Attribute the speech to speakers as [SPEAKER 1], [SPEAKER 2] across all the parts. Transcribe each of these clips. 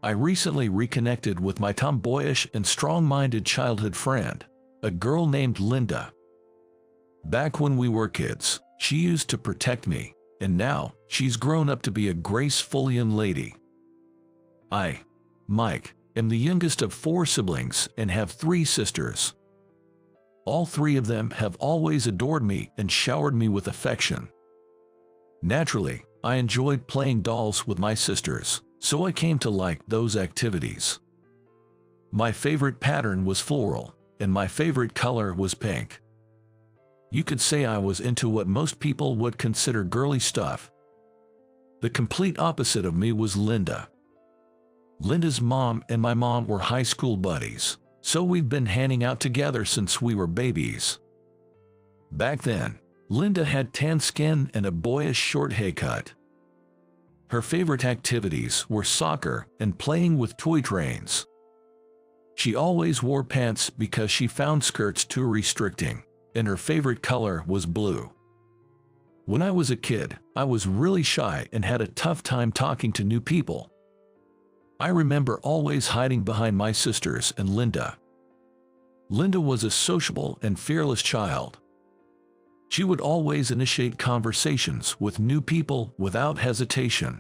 [SPEAKER 1] I recently reconnected with my tomboyish and strong-minded childhood friend, a girl named Linda. Back when we were kids, she used to protect me, and now she's grown up to be a graceful young lady. I, Mike, am the youngest of 4 siblings and have 3 sisters. All 3 of them have always adored me and showered me with affection. Naturally, I enjoyed playing dolls with my sisters, so I came to like those activities. My favorite pattern was floral, and my favorite color was pink. You could say I was into what most people would consider girly stuff. The complete opposite of me was Linda. Linda's mom and my mom were high school buddies, so we've been hanging out together since we were babies. Back then, Linda had tan skin and a boyish short haircut. Her favorite activities were soccer and playing with toy trains. She always wore pants because she found skirts too restricting, and her favorite color was blue. When I was a kid, I was really shy and had a tough time talking to new people. I remember always hiding behind my sisters and Linda. Linda was a sociable and fearless child. She would always initiate conversations with new people without hesitation.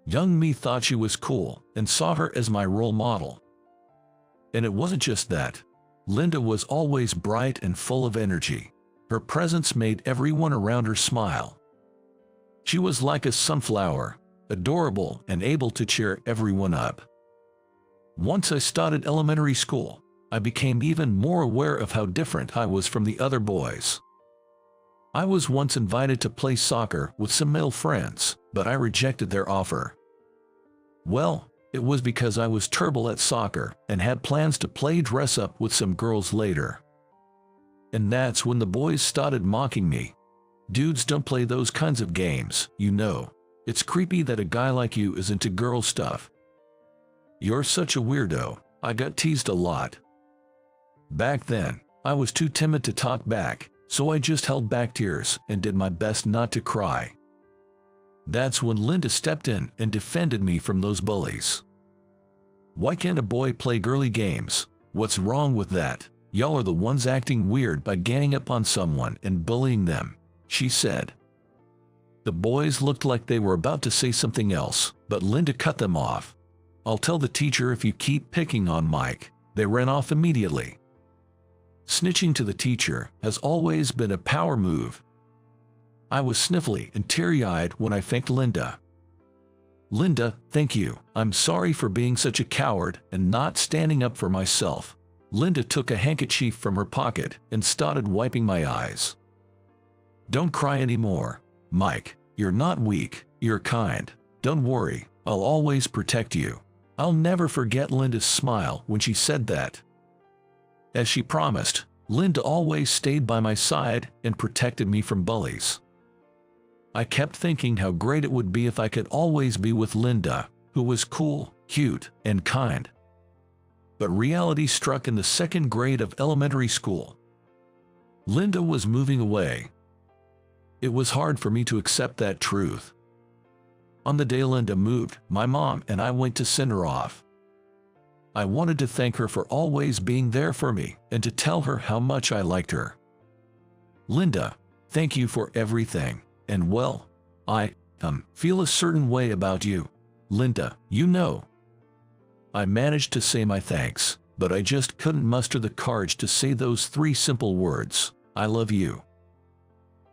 [SPEAKER 1] Young me thought she was cool and saw her as my role model. And it wasn't just that. Linda was always bright and full of energy. Her presence made everyone around her smile. She was like a sunflower, adorable and able to cheer everyone up. Once I started elementary school, I became even more aware of how different I was from the other boys. I was once invited to play soccer with some male friends, but I rejected their offer. Well, it was because I was terrible at soccer and had plans to play dress-up with some girls later. And that's when the boys started mocking me. Dudes don't play those kinds of games, you know. It's creepy that a guy like you is into girl stuff. You're such a weirdo, I got teased a lot. Back then, I was too timid to talk back, so I just held back tears and did my best not to cry. That's when Linda stepped in and defended me from those bullies. Why can't a boy play girly games? What's wrong with that? Y'all are the ones acting weird by ganging up on someone and bullying them, she said. The boys looked like they were about to say something else, but Linda cut them off. I'll tell the teacher if you keep picking on Mike. They ran off immediately. Snitching to the teacher has always been a power move. I was sniffly and teary-eyed when I thanked Linda. Linda, thank you. I'm sorry for being such a coward and not standing up for myself. Linda took a handkerchief from her pocket and started wiping my eyes. Don't cry anymore, Mike. You're not weak, you're kind. Don't worry, I'll always protect you. I'll never forget Linda's smile when she said that. As she promised, Linda always stayed by my side and protected me from bullies. I kept thinking how great it would be if I could always be with Linda, who was cool, cute, and kind. But reality struck in the 2nd grade of elementary school. Linda was moving away. It was hard for me to accept that truth. On the day Linda moved, my mom and I went to send her off. I wanted to thank her for always being there for me and to tell her how much I liked her. Linda, thank you for everything, and well, I feel a certain way about you. Linda, you know. I managed to say my thanks, but I just couldn't muster the courage to say those 3 simple words, I love you.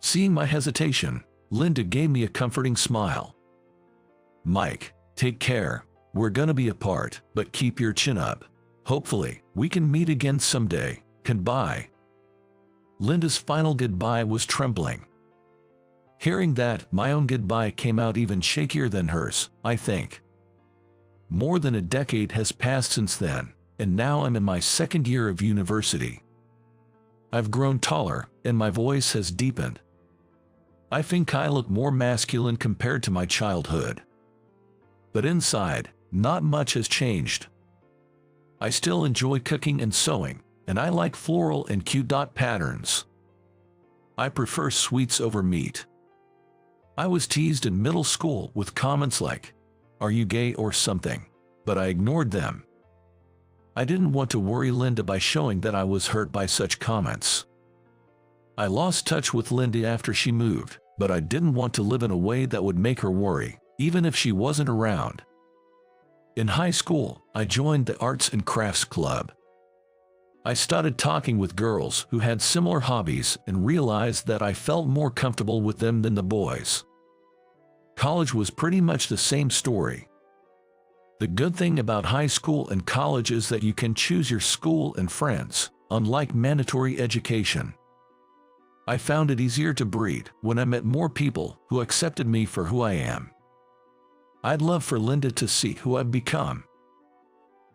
[SPEAKER 1] Seeing my hesitation, Linda gave me a comforting smile. Mike, take care. We're gonna be apart, but keep your chin up. Hopefully, we can meet again someday. Goodbye. Linda's final goodbye was trembling. Hearing that, my own goodbye came out even shakier than hers, I think. More than a decade has passed since then, and now I'm in my 2nd year of university. I've grown taller, and my voice has deepened. I think I look more masculine compared to my childhood. But inside, not much has changed. I still enjoy cooking and sewing, and I like floral and cute dot patterns. I prefer sweets over meat. I was teased in middle school with comments like, "Are you gay or something?" but I ignored them. I didn't want to worry Linda by showing that I was hurt by such comments. I lost touch with Linda after she moved, but I didn't want to live in a way that would make her worry, even if she wasn't around. In high school, I joined the Arts and Crafts Club. I started talking with girls who had similar hobbies and realized that I felt more comfortable with them than the boys. College was pretty much the same story. The good thing about high school and college is that you can choose your school and friends, unlike mandatory education. I found it easier to breathe when I met more people who accepted me for who I am. I'd love for Linda to see who I've become.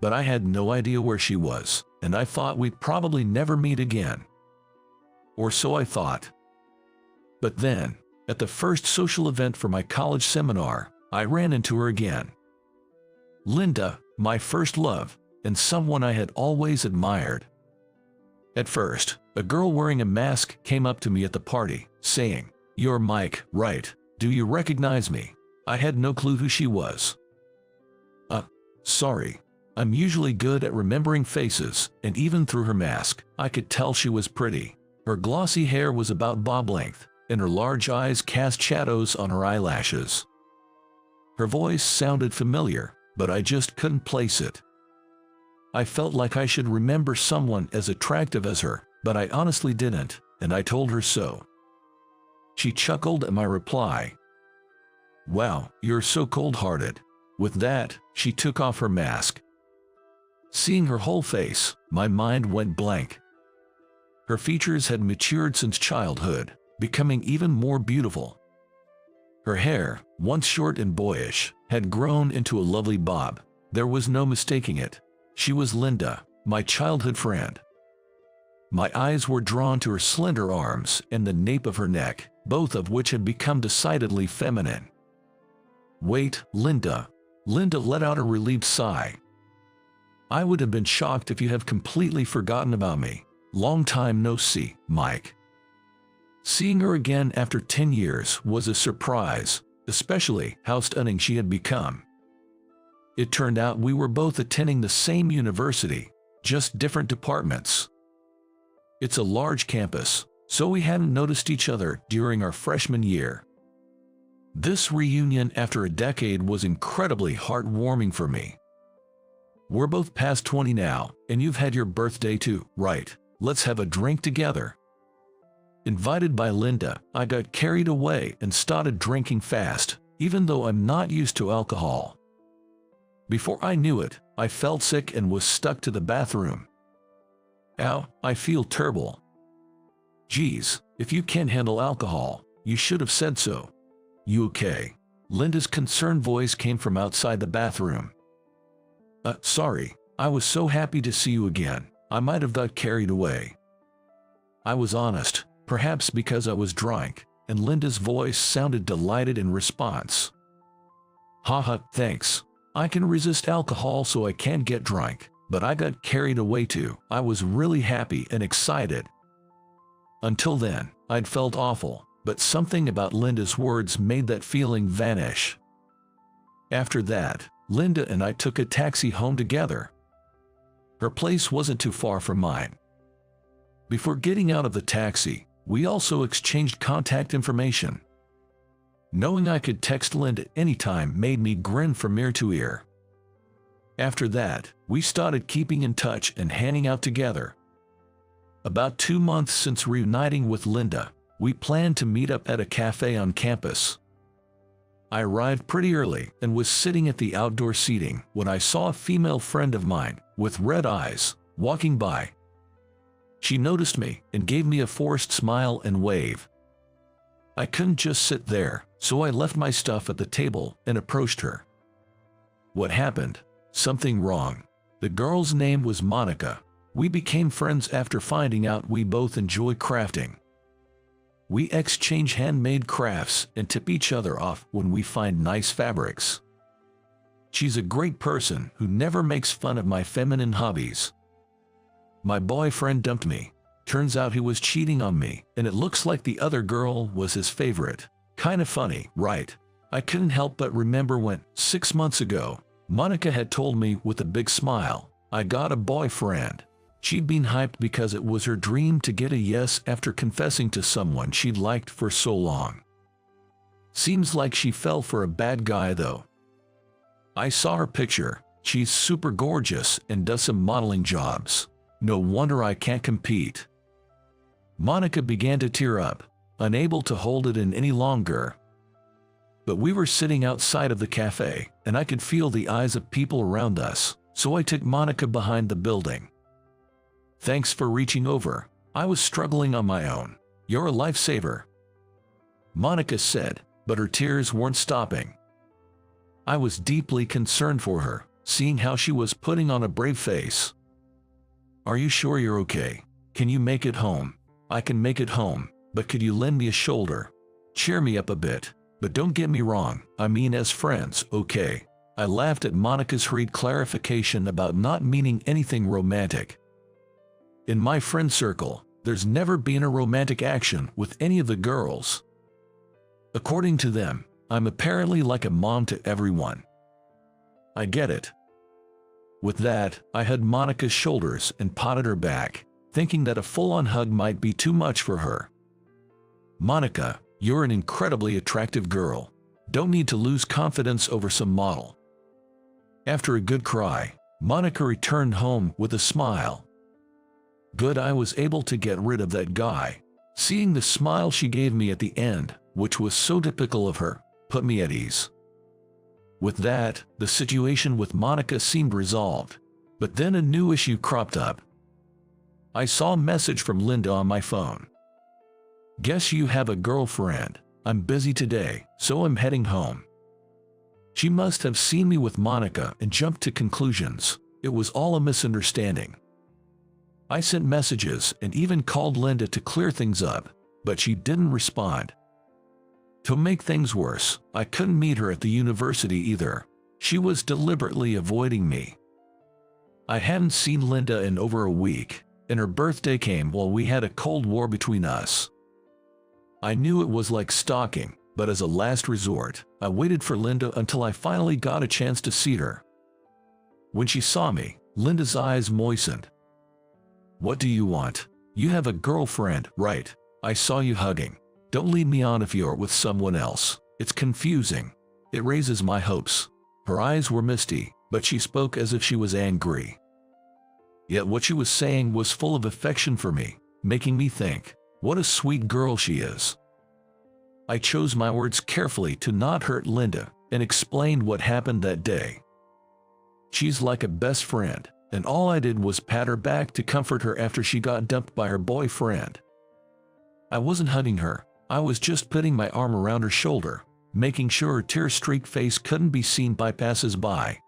[SPEAKER 1] But I had no idea where she was, and I thought we'd probably never meet again. Or so I thought. But then, at the first social event for my college seminar, I ran into her again. Linda, my first love, and someone I had always admired. At first, a girl wearing a mask came up to me at the party, saying, "You're Mike, right? Do you recognize me?" I had no clue who she was. Sorry. I'm usually good at remembering faces, and even through her mask, I could tell she was pretty. Her glossy hair was about bob length, and her large eyes cast shadows on her eyelashes. Her voice sounded familiar, but I just couldn't place it. I felt like I should remember someone as attractive as her, but I honestly didn't, and I told her so. She chuckled at my reply. "Wow, you're so cold-hearted." With that, she took off her mask. Seeing her whole face, my mind went blank. Her features had matured since childhood, becoming even more beautiful. Her hair, once short and boyish, had grown into a lovely bob. There was no mistaking it. She was Linda, my childhood friend. My eyes were drawn to her slender arms and the nape of her neck, both of which had become decidedly feminine. "Wait, Linda." Linda let out a relieved sigh. "I would have been shocked if you have completely forgotten about me. Long time no see, Mike." Seeing her again after 10 years was a surprise, especially how stunning she had become. It turned out we were both attending the same university, just different departments. It's a large campus, so we hadn't noticed each other during our freshman year. This reunion after a decade was incredibly heartwarming for me. We're both past 20 now, and you've had your birthday too, right? Let's have a drink together. Invited by Linda, I got carried away and started drinking fast, even though I'm not used to alcohol. Before I knew it, I felt sick and was stuck to the bathroom. Ow, I feel terrible. Geez, if you can't handle alcohol, you should have said so. You okay? Linda's concerned voice came from outside the bathroom. Sorry, I was so happy to see you again, I might have got carried away. I was honest, perhaps because I was drunk, and Linda's voice sounded delighted in response. Haha, thanks. I can resist alcohol so I can't get drunk, but I got carried away too. I was really happy and excited. Until then, I'd felt awful, but something about Linda's words made that feeling vanish. After that, Linda and I took a taxi home together. Her place wasn't too far from mine. Before getting out of the taxi, we also exchanged contact information. Knowing I could text Linda anytime made me grin from ear to ear. After that, we started keeping in touch and hanging out together. About 2 months since reuniting with Linda, we planned to meet up at a cafe on campus. I arrived pretty early and was sitting at the outdoor seating when I saw a female friend of mine, with red eyes, walking by. She noticed me and gave me a forced smile and wave. I couldn't just sit there, so I left my stuff at the table and approached her. What happened? Something wrong. The girl's name was Monica. We became friends after finding out we both enjoy crafting. We exchange handmade crafts and tip each other off when we find nice fabrics. She's a great person who never makes fun of my feminine hobbies. My boyfriend dumped me. Turns out he was cheating on me, and it looks like the other girl was his favorite. Kinda funny, right? I couldn't help but remember when, 6 months ago, Monica had told me with a big smile, I got a boyfriend. She'd been hyped because it was her dream to get a yes after confessing to someone she'd liked for so long. Seems like she fell for a bad guy though. I saw her picture. She's super gorgeous and does some modeling jobs. No wonder I can't compete. Monica began to tear up, unable to hold it in any longer. But we were sitting outside of the cafe, and I could feel the eyes of people around us, so I took Monica behind the building. Thanks for reaching over. I was struggling on my own. You're a lifesaver, Monica said, but her tears weren't stopping. I was deeply concerned for her, seeing how she was putting on a brave face. Are you sure you're okay? Can you make it home? I can make it home, but could you lend me a shoulder? Cheer me up a bit. But don't get me wrong, I mean as friends, okay? I laughed at Monica's hurried clarification about not meaning anything romantic. In my friend circle, there's never been a romantic action with any of the girls. According to them, I'm apparently like a mom to everyone. I get it. With that, I hugged Monica's shoulders and patted her back, thinking that a full-on hug might be too much for her. Monica, you're an incredibly attractive girl. Don't need to lose confidence over some model. After a good cry, Monica returned home with a smile. Good, I was able to get rid of that guy. Seeing the smile she gave me at the end, which was so typical of her, put me at ease. With that, the situation with Monica seemed resolved. But then a new issue cropped up. I saw a message from Linda on my phone. Guess you have a girlfriend. I'm busy today, so I'm heading home. She must have seen me with Monica and jumped to conclusions. It was all a misunderstanding. I sent messages and even called Linda to clear things up, but she didn't respond. To make things worse, I couldn't meet her at the university either. She was deliberately avoiding me. I hadn't seen Linda in over a week, and her birthday came while we had a cold war between us. I knew it was like stalking, but as a last resort, I waited for Linda until I finally got a chance to see her. When she saw me, Linda's eyes moistened. What do you want? You have a girlfriend, right? I saw you hugging. Don't lead me on if you're with someone else. It's confusing. It raises my hopes. Her eyes were misty, but she spoke as if she was angry. Yet what she was saying was full of affection for me, making me think, what a sweet girl she is. I chose my words carefully to not hurt Linda and explained what happened that day. She's like a best friend, and all I did was pat her back to comfort her after she got dumped by her boyfriend. I wasn't hugging her, I was just putting my arm around her shoulder, making sure her tear-streaked face couldn't be seen by passers-by.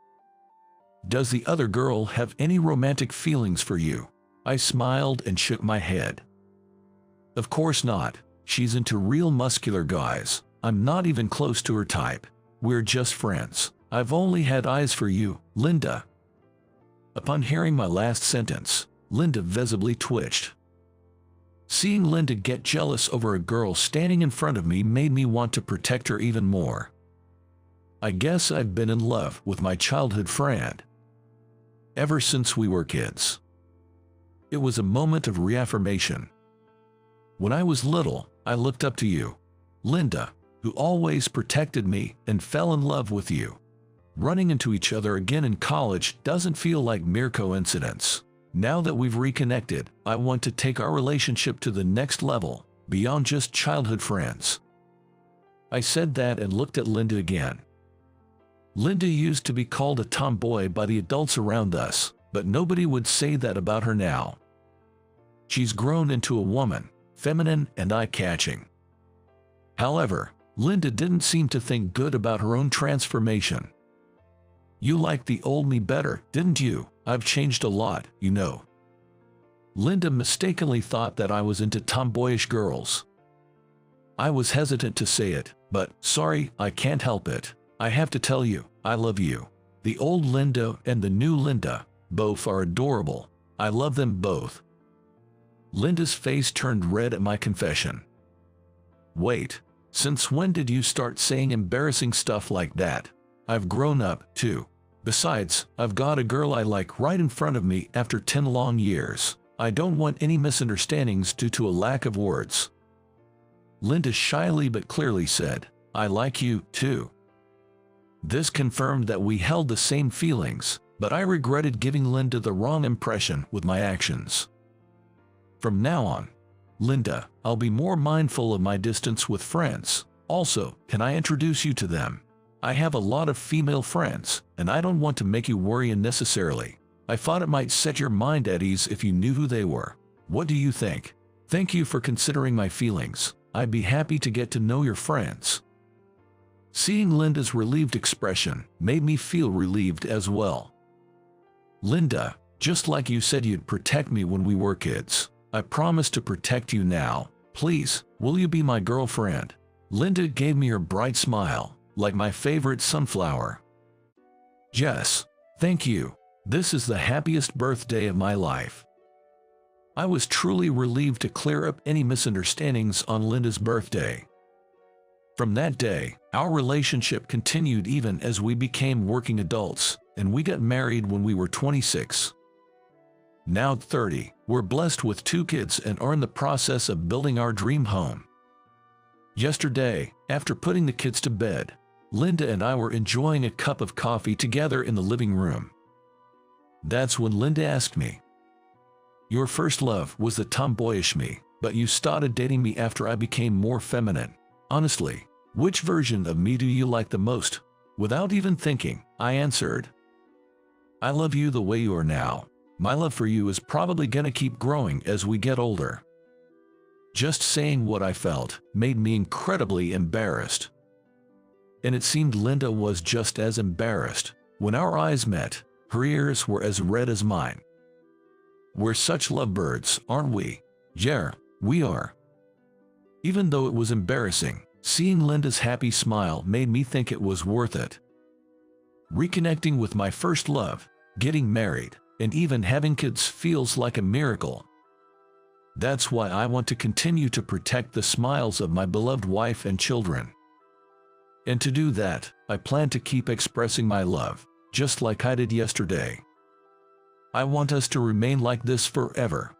[SPEAKER 1] Does the other girl have any romantic feelings for you? I smiled and shook my head. Of course not. She's into real muscular guys. I'm not even close to her type. We're just friends. I've only had eyes for you, Linda. Upon hearing my last sentence, Linda visibly twitched. Seeing Linda get jealous over a girl standing in front of me made me want to protect her even more. I guess I've been in love with my childhood friend ever since we were kids. It was a moment of reaffirmation. When I was little, I looked up to you, Linda, who always protected me and fell in love with you. Running into each other again in college doesn't feel like mere coincidence. Now that we've reconnected, I want to take our relationship to the next level, beyond just childhood friends. I said that and looked at Linda again. Linda used to be called a tomboy by the adults around us, but nobody would say that about her now. She's grown into a woman, feminine and eye-catching. However, Linda didn't seem to think good about her own transformation. You liked the old me better, didn't you? I've changed a lot, you know. Linda mistakenly thought that I was into tomboyish girls. I was hesitant to say it, but sorry, I can't help it. I have to tell you, I love you. The old Linda and the new Linda, both are adorable. I love them both. Linda's face turned red at my confession. Wait, since when did you start saying embarrassing stuff like that? I've grown up, too. Besides, I've got a girl I like right in front of me after 10 long years. I don't want any misunderstandings due to a lack of words." Linda shyly but clearly said, "I like you, too." This confirmed that we held the same feelings, but I regretted giving Linda the wrong impression with my actions. From now on, Linda, I'll be more mindful of my distance with friends. Also, can I introduce you to them? I have a lot of female friends, and I don't want to make you worry unnecessarily. I thought it might set your mind at ease if you knew who they were. What do you think? Thank you for considering my feelings. I'd be happy to get to know your friends." Seeing Linda's relieved expression made me feel relieved as well. "Linda, just like you said you'd protect me when we were kids, I promise to protect you now. Please, will you be my girlfriend?" Linda gave me her bright smile, like my favorite sunflower. "Yes, thank you. This is the happiest birthday of my life." I was truly relieved to clear up any misunderstandings on Linda's birthday. From that day, our relationship continued even as we became working adults, and we got married when we were 26. Now 30, we're blessed with 2 kids and are in the process of building our dream home. Yesterday, after putting the kids to bed, Linda and I were enjoying a cup of coffee together in the living room. That's when Linda asked me, "Your first love was the tomboyish me, but you started dating me after I became more feminine. Honestly, which version of me do you like the most?" Without even thinking, I answered, "I love you the way you are now. My love for you is probably gonna keep growing as we get older." Just saying what I felt made me incredibly embarrassed. And it seemed Linda was just as embarrassed. When our eyes met, her ears were as red as mine. We're such lovebirds, aren't we? Yeah, we are. Even though it was embarrassing, seeing Linda's happy smile made me think it was worth it. Reconnecting with my first love, getting married, and even having kids feels like a miracle. That's why I want to continue to protect the smiles of my beloved wife and children. And to do that, I plan to keep expressing my love, just like I did yesterday. I want us to remain like this forever.